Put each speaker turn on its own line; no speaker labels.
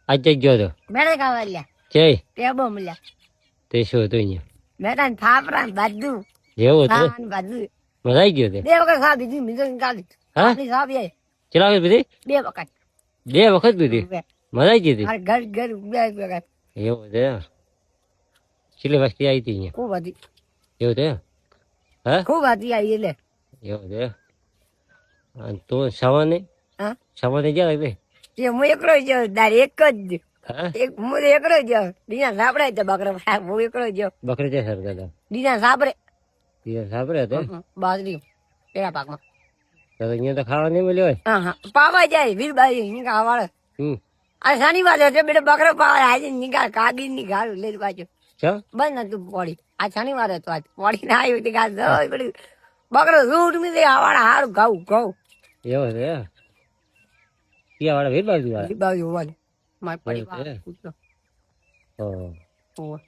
આજે ગયો તો
મેળે ખાવા લ્યા
જય
ટેબો મળ્યા
તે શું હતું અહીંયા
મેટા થાપરા બધું
જેવું હતું
ખાવાનું બધું
મજા આવી ગયો તે
બે વખત ખા બીજી મીઠો કાઢી
હા
આપણી સાફ એ
ચલા વખત પીધી
બે વખત
2 વખત પીધી મજા આવી ગઈ હતી
મારે ઘર ઘર બે વખત
એવું છે કેટલી વસ્તી આવી હતી અહીંયા
ખૂબ હતી
એવું છે હા
ખૂબ હતી આવી એટલે
એવું છે અને તું સવાને
હા
સવાને ક્યાં લાગતી
એ હું એકલો જ તાર એક જ
હા
એક હું એકલો જ દીના સાપડે તો બકરા હું એકલો જ
બકરી છે સર દાદા
દીના સાપડે
ત્યાં સાંભળે હતા
બાજરી પેલા પાકમાં
તો અહીંયા તો ખાવા નહીં મળ્યો હોય
હા હા પાવા જાય વીરબાઈ નિકાલ વાળે
હમ
આ શનિવાર હતો બેટા બકરો પાવા આજે નિકાલ કાગી ની ગાળ લઈ પાછું
ચા
બંધ હતું પોડી આ શનિવાર હતો આજ પોડી ના આવ્યું ગાળ દઈ પડી બકરો રૂટ મી દે આવાળા હારું ઘઉં ઘઉં
એવું છે ત્યાં વાળા વીર બાજુ વાળા
બાજુ હોવા મારે પડી
એવું છે?
કૂતરો
ઓહ
હોવા